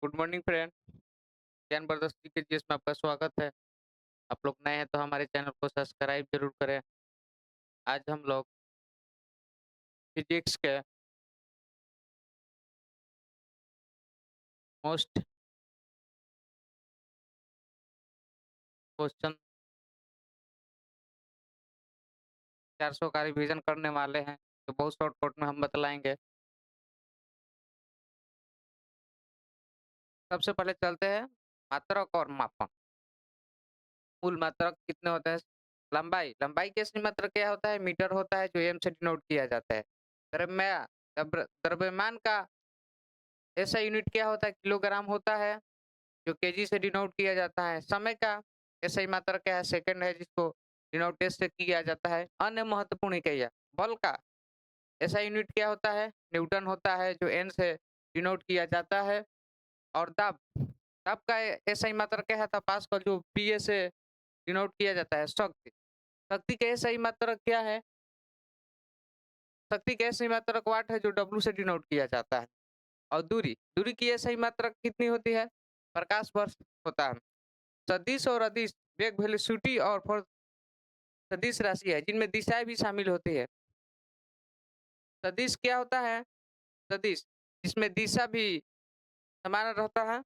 Good morning friend. ज्ञान प्रदर्शनी के जीएस में आपका स्वागत है। आप लोग नए हैं तो हमारे चैनल को सब्सक्राइब जरूर करें। आज हम लोग फिजिक्स के मोस्ट क्वेश्चन 400 का रिवीजन करने वाले हैं, तो बहुत शॉर्टकट में हम बतलाएंगे। सबसे पहले चलते हैं मात्रक और मापन। मूल मात्रक कितने होते हैं? लंबाई के असली मात्रक क्या होता है? मीटर होता है, जो एम से डिनोट किया जाता है। द्रव्यमान का ऐसा यूनिट क्या होता है? किलोग्राम होता है, जो केजी से डिनोट किया जाता है। समय का ऐसा मात्रक क्या है? सेकंड है, जिसको डिनोट से किया जाता है। अन्य महत्वपूर्ण इकाइयाँ। बल का ऐसा यूनिट क्या होता है? न्यूटन होता है, जो एन से डिनोट किया जाता है। और दाब दाब का ऐसा मात्रक क्या है? पास्कल, जो पीए से डिनोट किया जाता है। शक्ति शक्ति का ऐसा मात्रक क्या है? शक्ति का ऐसा मात्रक वाट है, जो डब्ल्यू से डिनोट किया जाता है। और दूरी दूरी की ऐसा मात्रक कितनी होती है? प्रकाश वर्ष होता है। सदिश और अदिश वेग वेलोसिटी और फोर्स सदिश राशि है, जिनमें दिशाएं भी शामिल होती है। सदिश क्या होता है? सदिश जिसमें दिशा भी समान रहता है।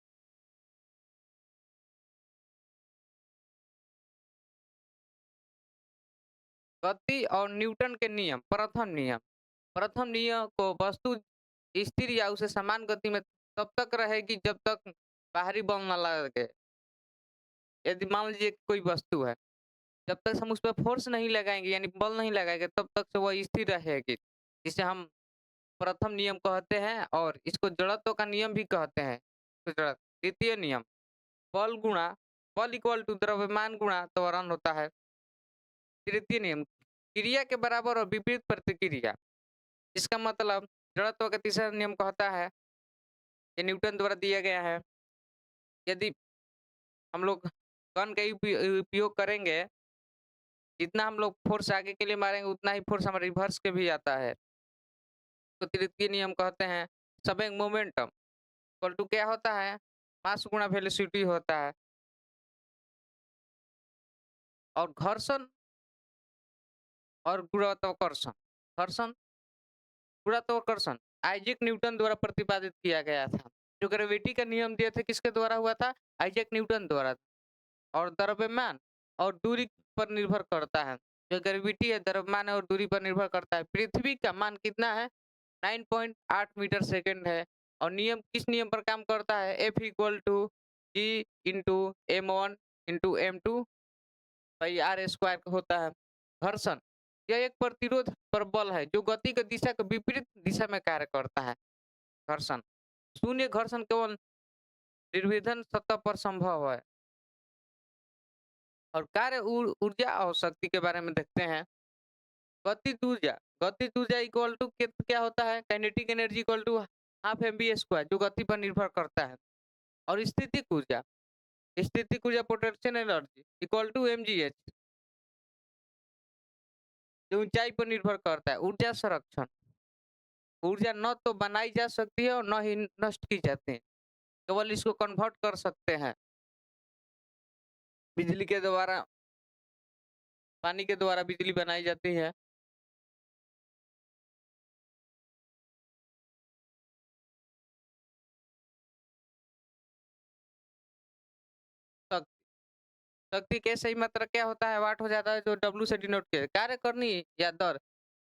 गति और न्यूटन के नियम। प्रथम नियम को वस्तु स्थिर या उसे समान गति में तब तक रहेगी जब तक बाहरी बल न लगे। यदि मान लीजिए कोई वस्तु है, जब तक हम उस पर फोर्स नहीं लगाएंगे, यानी बल नहीं लगाएंगे, तब तक से वह स्थिर रहेगी, जिसे हम प्रथम नियम कहते हैं। और इसको जड़त्व का नियम भी कहते हैं। तो द्वितीय नियम, बल गुणा बल इक्वल टू द्रव्यमान गुणा त्वरण होता है। तृतीय नियम, क्रिया के बराबर और विपरीत प्रतिक्रिया। इसका मतलब जड़त्व का तीसरा नियम कहता है, ये न्यूटन द्वारा दिया गया है। यदि हम लोग कण का उपयोग करेंगे, जितना हम लोग फोर्स आगे के लिए मारेंगे, उतना ही फोर्स हमारे रिवर्स के भी आता है। तो तृतीय नियम कहते हैं सबेग मोमेंटम इक्वल टू क्या होता है? मास गुणा वेलोसिटी होता है। और घर्षण और गुरुत्वाकर्षण घर्षण गुरुत्वाकर्षण आइजैक न्यूटन द्वारा प्रतिपादित किया गया था। जो ग्रेविटी का नियम दिए थे, किसके द्वारा हुआ था? आइजैक न्यूटन द्वारा। और द्रव्यमान और दूरी पर निर्भर करता है। जो ग्रेविटी है, द्रव्यमान है और दूरी पर निर्भर करता है। पृथ्वी का मान कितना है? 9.8 मीटर सेकंड है। और नियम किस नियम पर काम करता है? F equal to G into M1 into M2 by R square होता है। घर्षण यह एक प्रतिरोध पर बल है, जो गति की दिशा के विपरीत दिशा में कार्य करता है। घर्षण शून्य घर्षण केवल निर्विघन सतह पर संभव है। और कार्य ऊर्जा और शक्ति के बारे में देखते हैं। गतिज ऊर्जा इक्वल टू क्या होता है? Kinetic energy equal to half M B square, जो गति पर निर्भर करता है। और स्थितिक ऊर्जा potential energy equal to M G H, जो ऊंचाई पर निर्भर करता है। ऊर्जा संरक्षण ऊर्जा न तो बनाई जा सकती है और न ही नष्ट की जाती है, केवल इसको कन्वर्ट कर सकते हैं बिजली के द्वारा। पानी के द्वारा बिजली बनाई जाती है। शक्ति शक्ति के सही मात्रक क्या होता है? वाट हो जाता है, जो डब्ल्यू से डिनोट किया कार्य करनी या दर।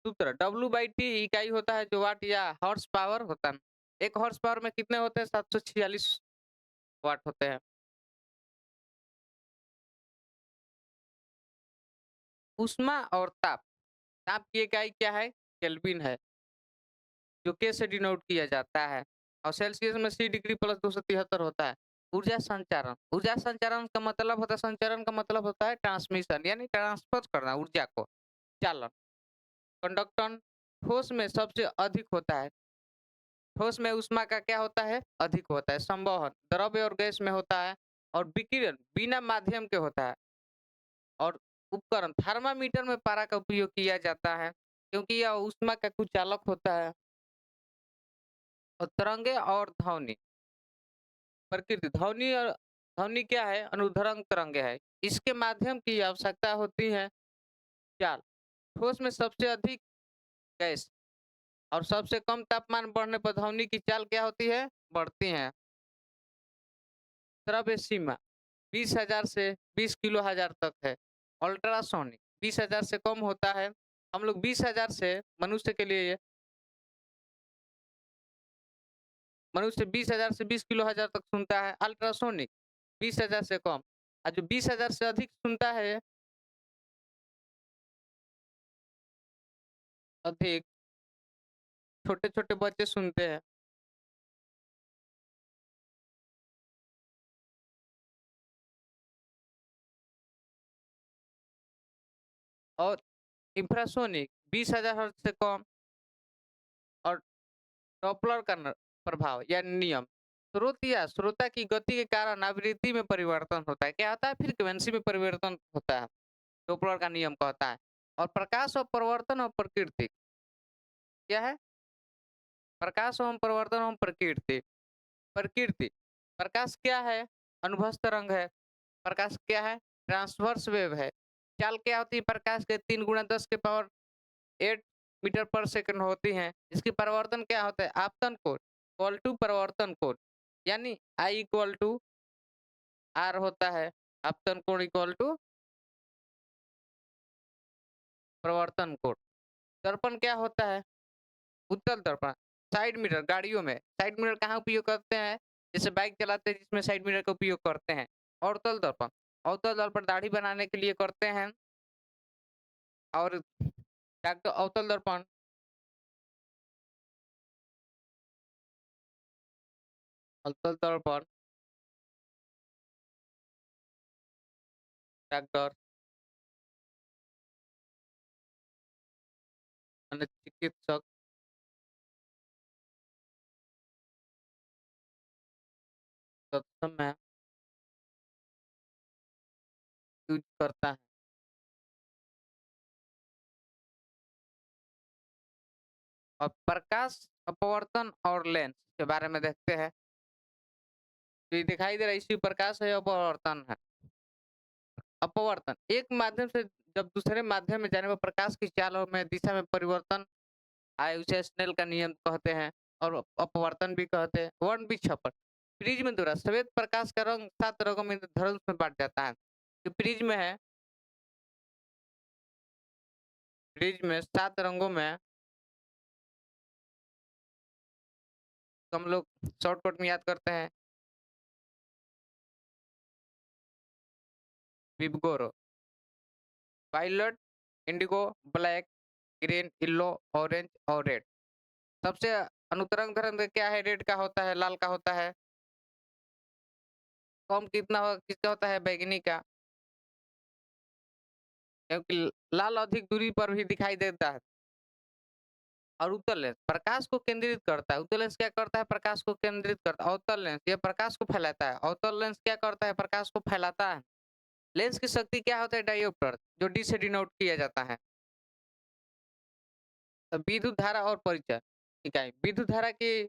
सूत्र डब्ल्यू बाई टी इकाई होता है, जो वाट या हॉर्स पावर होता है। एक हॉर्स पावर में कितने होते हैं? 746 वाट होते हैं। ऊष्मा और ताप ताप की इकाई क्या है? केल्विन है, जो के से डिनोट किया जाता है। और सेल्सियस में C डिग्री प्लस 273 होता है। ऊर्जा संचारण का मतलब होता है, संचारण का मतलब होता है ट्रांसमिशन, यानी ट्रांसफर करना ऊर्जा को। चालन कंडक्टन ठोस में सबसे अधिक होता है। ठोस में ऊष्मा का क्या होता है? अधिक होता है। संवहन द्रव्य और गैस में होता है। और विकिरण बिना माध्यम के होता है। और उपकरण थर्मामीटर में पारा का उपयोग किया जाता है, क्योंकि यह ऊष्मा का कुचालक होता है। और तरंगे और ध्वनि प्रकृति ध्वनि क्या है? अनुदैर्ध्य तरंग है। इसके माध्यम की आवश्यकता होती है चाल। ठोस में सबसे अधिक गैस और सबसे कम तापमान बढ़ने पर ध्वनि की चाल क्या होती है? बढ़ती है। श्रव्य सीमा 20,000 से 20 किलो हजार तक है। अल्ट्रासोनिक 20,000 से कम होता है। हम लोग 20,000 से मनुष्य के लिए मनुष्य 20,000 से 20 किलो हजार तक सुनता है। अल्ट्रासोनिक 20,000 से कम और जो 20,000 से अधिक सुनता है अधिक छोटे-छोटे बच्चे सुनते हैं। और इंफ्रासोनिक 20,000 हर्ट्ज से कम और डॉपलर का प्रभाव या नियम स्रोत या श्रोता की गति के कारण आवृत्ति में परिवर्तन होता है। क्या होता है? फ्रीक्वेंसी में परिवर्तन होता है। डॉपलर का नियम कहता है। और प्रकाश और परिवर्तन और प्रकृति क्या है? प्रकाश एवं परिवर्तन एवं प्रकृति। प्रकृति प्रकाश क्या है? अनुभव तरंग है। प्रकाश क्या है? ट्रांसवर्स वेव है। चाल क्या होती है? प्रकाश के 3 गुणा 10 के पावर 8 मीटर पर सेकंड होती हैं। इसकी परिवर्तन क्या होता है? आपतन कोण इक्वल टू परिवर्तन कोण यानी आई इक्वल टू आर होता है। आपतन कोण इक्वल टू परिवर्तन कोण। दर्पण क्या होता है? उत्तल दर्पण साइड मिरर गाड़ियों में साइड मिरर कहाँ उपयोग करते हैं? जैसे बाइक चलाते हैं जिसमें साइड मिरर का उपयोग करते हैं। अवतल दर्पण अवतल दर्पण दाढ़ी बनाने के लिए करते हैं। और डॉक्टर अवतल दर्पण अवतल दर्पण डॉक्टर અને चिकित्सक तत्समय यूज करता है। और प्रकाश अपवर्तन और लेंस के बारे में देखते हैं। तो ये दिखाई दे रहा है इसी प्रकाश है अपवर्तन है। अपवर्तन एक माध्यम से जब दूसरे माध्यम में जाने पर प्रकाश की चाल और में दिशा में परिवर्तन आए उसे स्नेल का नियम कहते हैं। और अपवर्तन भी कहते हैं। वर्ण विक्षेपण प्रिज्म द्वारा श्वेत प्रकाश का रंग 7 रंगों में धनुष में बांट जाता है। जो प्रिज्म है प्रिज्म में 7 रंगों में तो हम लोग शॉर्टकट में याद करते हैं। VIBGYOR violet indigo black green yellow orange और रेड। सबसे अनुतरंग रंग क्या है? रेड का होता है, लाल का होता है। कम किसका होता है? बैंगनी का। क्योंकि लाल अधिक दूरी पर भी दिखाई देता है। और उत्तल लेंस प्रकाश को केंद्रित करता है। उत्तल लेंस क्या करता है? प्रकाश को केंद्रित करता है। अवतल लेंस ये प्रकाश को फैलाता है। अवतल लेंस क्या करता है? प्रकाश को फैलाता है। लेंस की शक्ति क्या होता है? डायोप्टर जो डी से डिनोट किया जाता है। तो विद्युत धारा और परिचय इकाई विद्युत धारा की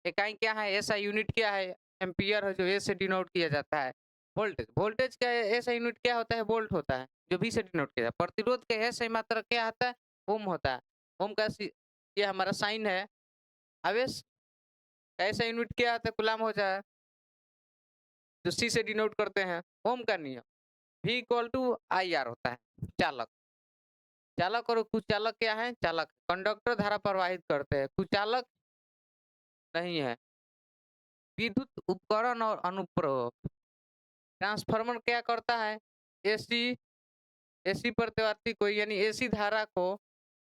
इकाई क्या है? ऐसा यूनिट क्या है? एम्पियर है जो ए से डिनोट किया जाता है। वोल्टेज वोल्टेज का ऐसा यूनिट क्या होता है? वोल्ट होता है जो बी से डिनोट किया जाता है। प्रतिरोध का ऐसा मात्रा क्या आता है? ओम होता है। ओम का ये हमारा साइन है। आवेश का ऐसा यूनिट क्या आता है? कूलम हो जाए जो सी से डिनोट करते हैं। ओम का नियम V equal to I R होता है। चालक चालक और कुचालक क्या है? चालक कंडक्टर धारा प्रवाहित करते हैं। कुचालक नहीं है। विद्युत उपकरण और अनुप्रयोग ट्रांसफार्मर क्या करता है? एसी एसी प्रतिवर्ती को यानी एसी धारा को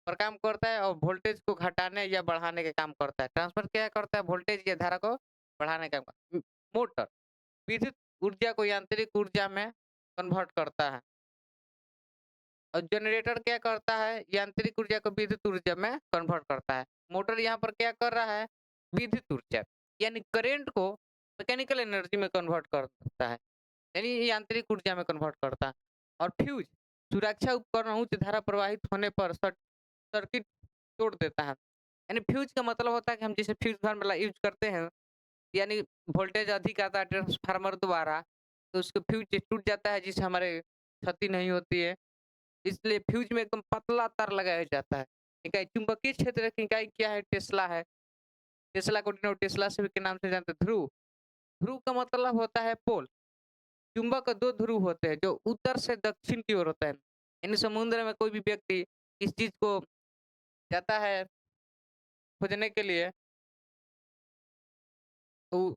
पर काम करता है और वोल्टेज को घटाने या बढ़ाने के काम करता है। ट्रांसफर क्या करता है? वोल्टेज या धारा को बढ़ाने का काम। मोटर विद्युत ऊर्जा को यांत्रिक ऊर्जा में कन्वर्ट करता है। और जनरेटर क्या करता है? यांत्रिक ऊर्जा को विद्युत ऊर्जा में कन्वर्ट करता है। मोटर यहाँ पर क्या कर रहा है? विद्युत ऊर्जा यानी करंट को मैकेनिकल एनर्जी में कन्वर्ट कर सकता है। यानी ये यांत्रिक ऊर्जा में कन्वर्ट करता है। और फ्यूज सुरक्षा उपकरण उच्च धारा प्रवाहित होने पर सर्किट तोड़ देता है। यानी फ्यूज का मतलब होता है कि हम जैसे फ्यूज घर में यूज करते हैं यानी वोल्टेज अधिक आता है ट्रांसफार्मर द्वारा, तो उसका फ्यूज़ टूट जाता है जिससे हमारे क्षति नहीं होती है। इसलिए फ्यूज़ में एकदम पतला तार लगाया जाता है। इकाई चुंबकीय क्षेत्र की इकाई क्या है? टेस्ला है। टेस्ला को डिनोट टेस्ला से भी के नाम से जानते हैं ध्रुव। ध्रुव का मतलब होता है पोल। चुंबक का 2 ध्रुव होते हैं जो उत्तर से दक्षिण की ओर होता है। यानी समुद्र में कोई भी व्यक्ति इस चीज़ को जाता है खोजने के लिए, तो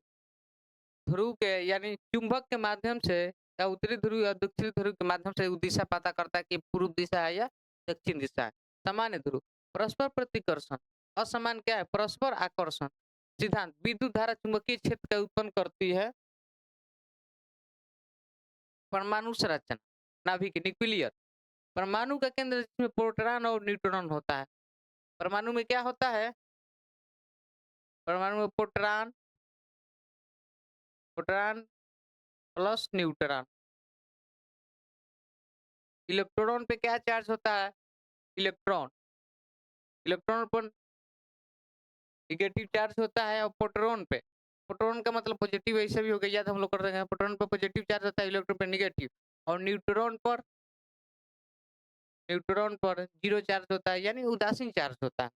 ध्रुव के यानी चुंबक के माध्यम से या उत्तरी ध्रुव या दक्षिणी ध्रुव के माध्यम से वो दिशा पता करता है कि पूर्व दिशा है या दक्षिण दिशा है। सामान्य ध्रुव, परस्पर प्रतिकर्षण, असमान क्या है? परस्पर आकर्षण। सिद्धांत, विद्युत धारा चुंबकीय क्षेत्र का उत्पन्न करती है। परमाणु संरचना, नाभिक न्यूक्लियर, परमाणु का केंद्र जिसमें प्रोटॉन और न्यूट्रॉन होता है। परमाणु में क्या होता है? परमाणु में proton proton plus neutron. Electron पे क्या चार्ज होता है? इलेक्ट्रॉन। इलेक्ट्रॉन पर नेगेटिव चार्ज होता है और प्रोटॉन पे, प्रोटॉन का मतलब पॉजिटिव, ऐसे भी हो गया याद हम लोग कर रहे हैं। प्रोटॉन पर पॉजिटिव चार्ज होता है, इलेक्ट्रॉन पे नेगेटिव, और न्यूट्रॉन पर जीरो चार्ज होता है यानी उदासीन चार्ज होता है।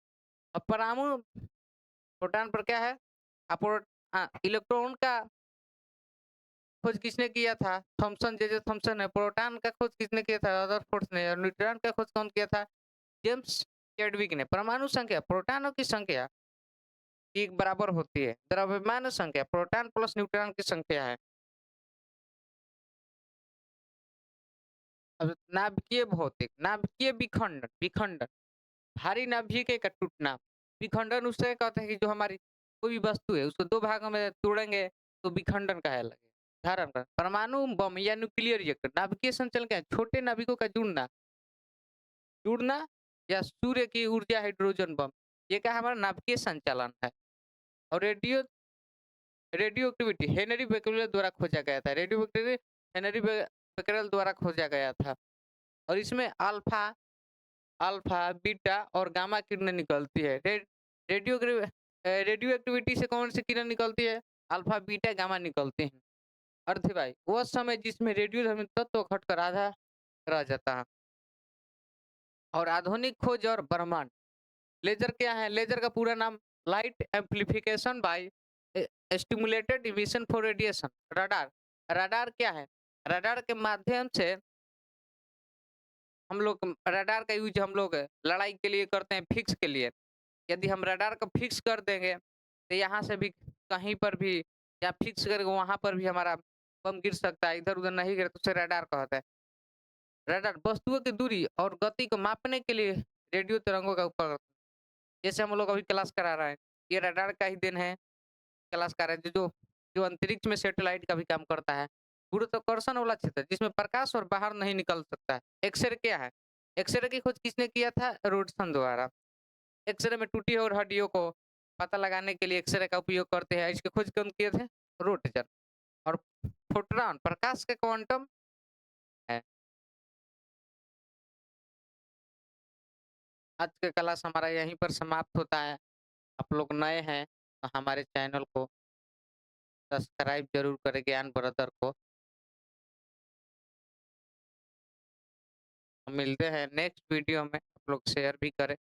अब परमाणु प्रोटॉन पर क्या है? इलेक्ट्रॉन का खोज किसने किया था? थॉमसन, जे थॉमसन है। प्रोटॉन का खोज किसने किया था? रदरफोर्ड ने। और न्यूट्रॉन का खोज कौन किया था? जेम्स चैडविक ने। परमाणु संख्या, प्रोटॉनों की संख्या की बराबर होती है। द्रव्यमान संख्या प्रोटॉन प्लस न्यूट्रॉन की संख्या है। अब नाभिकीय भौतिक, नाभिकीय विखंडन, विखंडन, भारी नाभिक का टूटना। विखंडन उसे कहते हैं कि जो हमारी कोई भी वस्तु है उसको 2 भागों में तोड़ेंगे तो विखंडन कहलाएगा। उदाहरण पर परमाणु बम या न्यूक्लियर रिएक्टर। नाभिकीय संचलन क्या है? छोटे नाभिकों का जुड़ना, जुड़ना या सूर्य की ऊर्जा हाइड्रोजन बम। ये क्या है? हमारा नाभिकीय संचालन है। और रेडियो एक्टिविटी हेनरी बेकरेल द्वारा खोजा गया था। रेडियो एक्टिविटी हेनरी बेकरेल द्वारा खोजा गया था। और इसमें अल्फा अल्फा, बीटा और गामा किरणें निकलती है। रेडियो एक्टिविटी से कौन सी किरण निकलती है? अल्फा, बीटा, गामा निकलते हैं। अर्धवायु, वह समय जिसमें रेडियोधर्मी तत्व घटकर आधा रह जाता है। और आधुनिक खोज और ब्रह्मांड। लेजर क्या है? लेजर का पूरा नाम light amplification by stimulated emission for radiation. Radar, radar क्या है? रडार के माध्यम से हम लोग रडार का यूज हम लोग लड़ाई के लिए करते हैं, फिक्स के लिए। यदि हम रडार को फिक्स कर देंगे तो यहाँ से भी कहीं पर भी या फिक्स करके वहाँ पर भी हमारा बम गिर सकता है। इधर उधर नहीं गिरे तो उसे रडार कहते हैं। रडार वस्तुओं की दूरी और गति को मापने के लिए रेडियो तरंगों का उपयोग, जैसे हम लोग अभी क्लास करा रहे हैं, ये रडार का ही देन है। क्लास कर रहे हैं जो जो अंतरिक्ष में सैटेलाइट का भी काम करता है। गुरुत्वाकर्षण वाला क्षेत्र जिसमें प्रकाश और बाहर नहीं निकल सकता है। एक्सरे क्या है? एक्सरे की खोज किसने किया था? रोडसन द्वारा। एक्सरे में टूटी और हड्डियों को पता लगाने के लिए एक्सरे का उपयोग करते हैं। इसकी खोज कौन किए थे? रोटजन। और फोटॉन प्रकाश के क्वांटम है। आज का क्लास हमारा यहीं पर समाप्त होता है। आप लोग नए हैं तो हमारे चैनल को सब्सक्राइब जरूर करें, ज्ञान ब्रदर को। हम मिलते हैं नेक्स्ट वीडियो में, आप लोग शेयर भी करें।